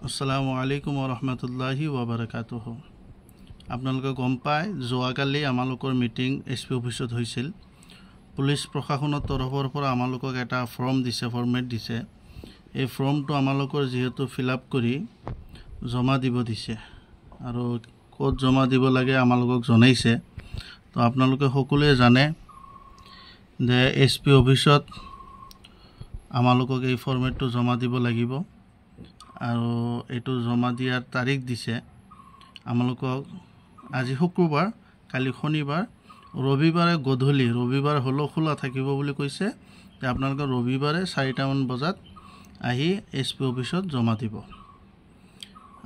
আসসালামু আলাইকুম ওৰহমতুল্লাহি ওয়াবাৰাকাতুহু। আপোনালোকে গম পায় যোৱাকালি আমালোকৰ মিটিং এছপি অফিচত হৈছিল। পুলিচ প্ৰশাসনৰ তৰফৰ পৰা আমালোকক এটা ফৰ্ম দিছে, ফৰ্মেট দিছে। এই ফৰ্মটো আমালোকৰ যিহেতু ফিল আপ কৰি জমা দিব দিছে আৰু ক'ত জমা দিব লাগে আমালোকক জনাইছে। তো আপোনালোকে সকলোৱে জানে যে এছপি অফিচত আমালোকক এই ফৰ্মেটটো জমা দিব লাগিব আৰু এইটো জমা দিয়াৰ তাৰিখ দিছে আমালোকক আজি শুক্ৰবাৰ, কালি শনিবাৰ, ৰবিবাৰে গধূলি, ৰবিবাৰ হ'লেও খোলা থাকিব বুলি কৈছে যে আপোনালোকে ৰবিবাৰে 4টামান বজাত আহি এছপি অফিচত জমা দিব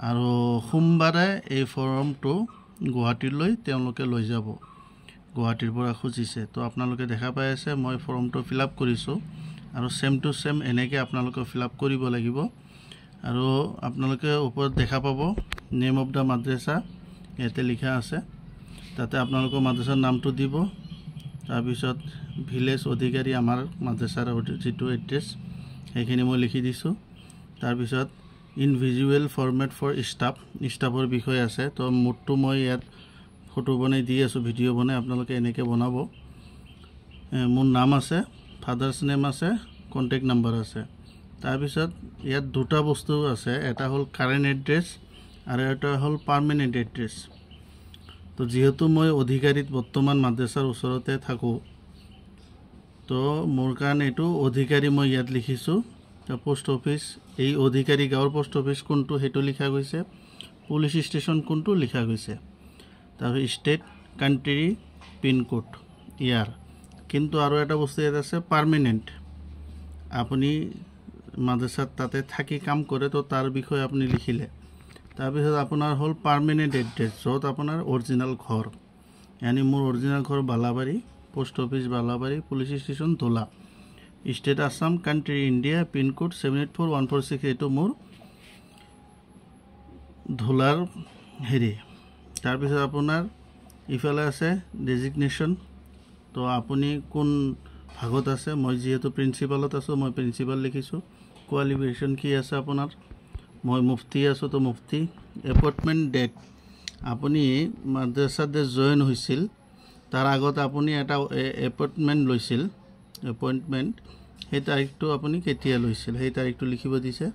আৰু সোমবাৰে এই ফৰ্মটো গুৱাহাটীলৈ তেওঁলোকে লৈ যাব। গুৱাহাটীৰ পৰা খুজিছে। তো আপোনালোকে দেখা পাই আছে মই ফৰ্মটো ফিল আপ কৰিছোঁ আৰু ছেম টু ছেম এনেকৈ আপোনালোকে ফিল আপ কৰিব লাগিব। আৰু আপোনালোকে ওপৰত দেখা পাব নেম অফ দ্য মাদ্ৰাছা ইয়াতে লিখা আছে। তাতে আপোনালোকৰ মাদ্ৰাছাৰ নামটো দিব। তাৰপিছত ভিলেজ অধিকাৰী আমাৰ মাদ্ৰাছাৰ যিটো এড্ৰেছ সেইখিনি মই লিখি দিছোঁ। তাৰপিছত ইনভিজুৱেল ফৰ্মেট ফৰ ষ্টাফৰ বিষয়ে আছে। তো মোৰটো মই ইয়াত ফটো বনাই দি আছোঁ, ভিডিঅ' বনাই। আপোনালোকে এনেকৈ বনাব। মোৰ নাম আছে, ফাদাৰ্ছ নেম আছে, কণ্টেক্ট নাম্বাৰ আছে। তাৰপিছত ইয়াত দুটা বস্তু আছে, এটা হ'ল কাৰেণ্ট এড্ৰেছ আৰু এটা হ'ল পাৰ্মানেণ্ট এড্ৰেছ। তো যিহেতু মই অধিকাৰীত বৰ্তমান মাদ্ৰাছাৰ ওচৰতে থাকোঁ, তো মোৰ কাৰণে এইটো অধিকাৰী মই ইয়াত লিখিছোঁ। পোষ্ট অফিচ, এই অধিকাৰী গাঁৱৰ পোষ্ট অফিচ কোনটো সেইটো লিখা গৈছে, পুলিচ ষ্টেচন কোনটো লিখা গৈছে। তাৰপিছত ষ্টেট, কাণ্ট্ৰি, পিনক'ড ইয়াৰ। কিন্তু আৰু এটা বস্তু ইয়াত আছে পাৰ্মানেণ্ট। আপুনি মাদ্ৰাছাত তাতে থাকি কাম কৰে, তো তাৰ বিষয়ে আপুনি লিখিলে। তাৰপিছত আপোনাৰ হ'ল পাৰ্মানেণ্ট এড্ৰেছ, য'ত আপোনাৰ অৰিজিনেল ঘৰ। ইয়ানি মোৰ অৰিজিনেল ঘৰ Balabari, post office Balabari, police station Dhola, state Assam, country India, pincode 784146। এইটো মোৰ ধোলাৰ হেৰি। তাৰপিছত আপোনাৰ ইফালে আছে ডেজিগনেশ্যন। তো আপুনি কোন ভাগত আছে। মই যিহেতু প্ৰিন্সিপালত আছোঁ, মই প্ৰিন্সিপাল লিখিছোঁ। কোৱালিফিকেশ্যন কি আছে আপোনাৰ, মই মুফতি আছোঁ, তো মুফতি। এপইণ্টমেণ্ট ডেট, আপুনি মাদ্ৰাছাত যে জইন হৈছিল তাৰ আগত আপুনি এটা এপইণ্টমেণ্ট লৈছিল, এপইণ্টমেণ্ট, সেই তাৰিখটো আপুনি কেতিয়া লৈছিল সেই তাৰিখটো লিখিব দিছে।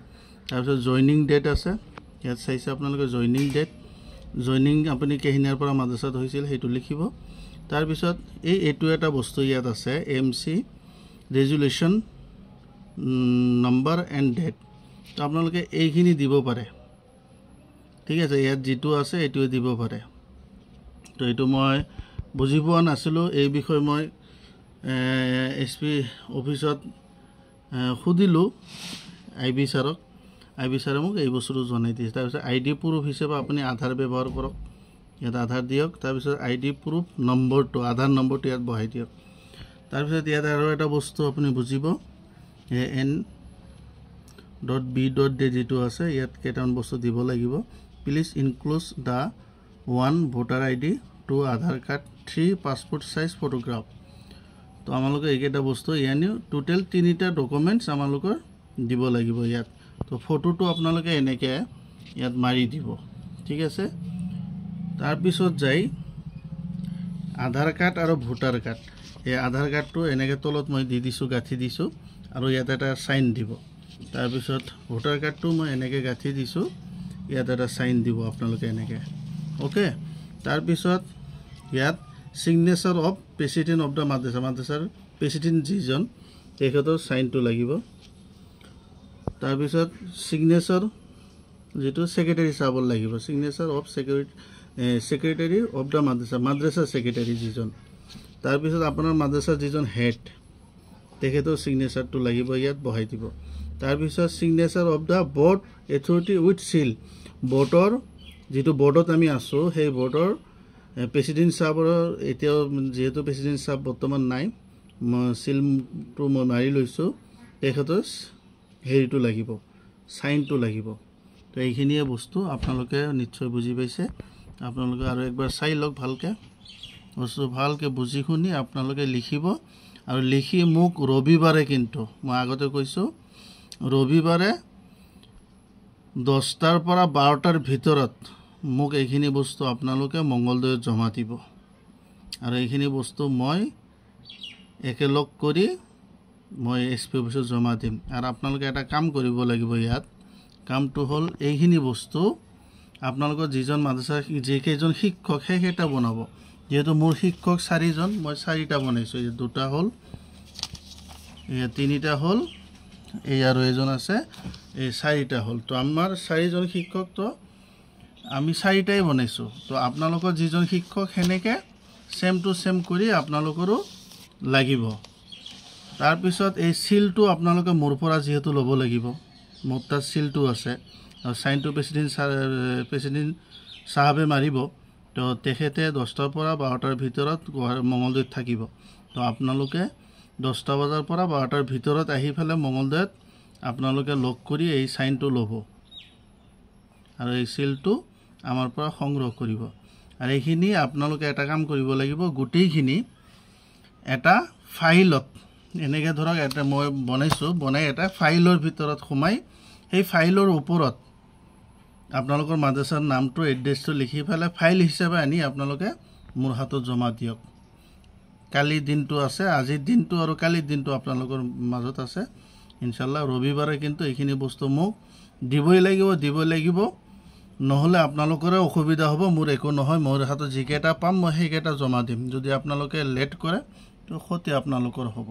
তাৰপিছত জইনিং ডেট আছে, ইয়াত চাইছে আপোনালোকে জইনিং ডেট, জইনিং আপুনি কেহিনাৰ পৰা মাদ্ৰাছাত হৈছিল সেইটো লিখিব। তাৰপিছত এইটো এটা বস্তু ইয়াত আছে, MC ৰেজুলেশ্যন নম্বৰ এণ্ড ডেট। তো আপোনালোকে এইখিনি দিব পাৰে, ঠিক আছে। ইয়াত যিটো আছে এইটোৱে দিব পাৰে। তো এইটো মই বুজি পোৱা নাছিলোঁ, এই বিষয়ে মই SP অফিচত সুধিলোঁ IB ছাৰক। IB ছাৰে মোক এই বস্তুটো জনাই দিছে। তাৰপিছত ID প্ৰুফ হিচাপে আপুনি আধাৰ ব্যৱহাৰ কৰক, ইয়াত আধাৰ দিয়ক। তাৰপিছত ID প্ৰুফ নম্বৰটো, আধাৰ নম্বৰটো ইয়াত বহাই দিয়ক। তাৰপিছত ইয়াত আৰু এটা বস্তু আপুনি বুজিব, AN.B.D যিটো আছে ইয়াত কেইটামান বস্তু দিব লাগিব। Please include the 1 voter ID, 2 Aadhaar card, 3 passport size photograph. তো আমালোকে এইকেইটা বস্তু ইয়ানি টোটেল 3টা ডকুমেণ্টছ আমালোকৰ দিব লাগিব ইয়াত। তো ফটোটো আপোনালোকে এনেকৈ ইয়াত মাৰি দিব, ঠিক আছে। তাৰপিছত যাই আধাৰ কাৰ্ড আৰু ভোটাৰ কাৰ্ড। এই আধাৰ কাৰ্ডটো এনেকৈ তলত মই দি দিছোঁ, গাঁঠি দিছোঁ, আৰু ইয়াত এটা চাইন দিব। তাৰপিছত ভোটাৰ কাৰ্ডটো মই এনেকৈ গাঁঠি দিছোঁ, ইয়াত এটা চাইন দিব আপোনালোকে এনেকৈ, অ'কে। তাৰপিছত ইয়াত signature of president of the madrasa, মাদ্ৰাছাৰ প্ৰেচিডেণ্ট যিজন তেখেতৰ চাইনটো লাগিব। তাৰপিছত ছিগনেচাৰ যিটো ছেক্ৰেটাৰী চাহাবৰ লাগিব, signature of secretary of the madrasa, মাদ্ৰাছাৰ ছেক্ৰেটাৰী যিজন। তাৰপিছত আপোনাৰ মাদ্ৰাছাৰ যিজন হেড তেখেতৰ ছিগনেচাৰটো লাগিব, ইয়াত বহাই দিব। তাৰপিছত signature of the board authority with seal, বৰ্ডৰ যিটো বৰ্ডত আমি আছোঁ সেই বৰ্ডৰ প্ৰেচিডেণ্ট চাহাবৰ, এতিয়াও যিহেতু প্ৰেচিডেণ্ট চাহাব বৰ্তমান নাই, চিলটো মই মাৰি লৈছোঁ, তেখেতৰ হেৰিটো লাগিব, চাইনটো লাগিব। তো এইখিনিয়ে বস্তু আপোনালোকে নিশ্চয় বুজি পাইছে। আপোনালোকে আৰু একবাৰ চাই লওক ভালকৈ, বস্তু ভালকৈ বুজি শুনি আপোনালোকে লিখিব। আৰু লিখি মোক ৰবিবাৰে, কিন্তু মই আগতে কৈছোঁ ৰবিবাৰে 10টাৰ পৰা 12টাৰ ভিতৰত মোক এইখিনি বস্তু আপোনালোকে মঙ্গলদৈত জমা দিব আৰু এইখিনি বস্তু মই একেলগ কৰি মই এছপি অফিচত জমা দিম আৰু আপোনালোকে এটা কাম কৰিব লাগিব ইয়াত কামটো হ'ল এইখিনি বস্তু আপোনালোকৰ যিজন মাদ্ৰাছা যিকেইজন শিক্ষক সেইকেইটা বনাব যেহেতু মোৰ শিক্ষক 4জন মই 4টা বনাইছোঁ এই 2টা হ'ল এই 3টা হ'ল এই আৰু এজন আছে এই 4টা হ'ল তো আমাৰ 4জন শিক্ষক তো আমি 4টাই বনাইছোঁ তো আপোনালোকৰ যিজন শিক্ষক হেনেকে সেম টু সেম কৰি আপোনালোকৰো লাগিব তাৰ পিছত এই সিলটো আপোনালোকে মোৰ পৰা যেহেতু ল'ব লাগিব মোৰ তাত সিলটো আছে আৰু সাইনটো প্ৰেসিডেন্ট সাহেবে মাৰিব তো তেখেতে 10টাৰ পৰা 12টাৰ ভিতৰত মঙ্গলদৈত থাকিব তো আপোনালোকে 10টা বজাৰ পৰা 12টাৰ ভিতৰত আহি ফেলে মঙ্গলদৈত আপোনালোকে লগ কৰি এই সাইনটো ল'ব আৰু এই সিলটো আমাৰ পৰা সংগ্ৰহ কৰিব আৰু এইখিনি আপোনালোকে এটা কাম কৰিব লাগিব গোটেইখিনি এটা ফাইলত এনেকে ধৰক এটা মই বনাইছো বনাই এটা ফাইলৰ ভিতৰত খুমাই সেই ফাইলৰ ওপৰত আপোনালোকৰ মাদ্ৰাছাৰ নামটো এড্ৰেছটো লিখি ফেলে ফাইল হিচাপে আনি আপোনালোকে মোৰ হাতত জমা দিয়ক কালি দিনটো আছে আজিৰ দিনটো আৰু কালিৰ দিনটো আপোনালোকৰ মাজত আছে ইনশাআল্লাহ ৰবিবাৰে কিন্তু এইখিনি বস্তু মোক দিবই লাগিব নহলে আপোনালোকৰে অসুবিধা হ'ব মোৰ একো নহয় মোৰ হাতত যিকেটা পাম মই সেইকেটা জমা দিম যদি আপোনালোকে লেট কৰে তো ক্ষতি আপোনালোকৰ হ'ব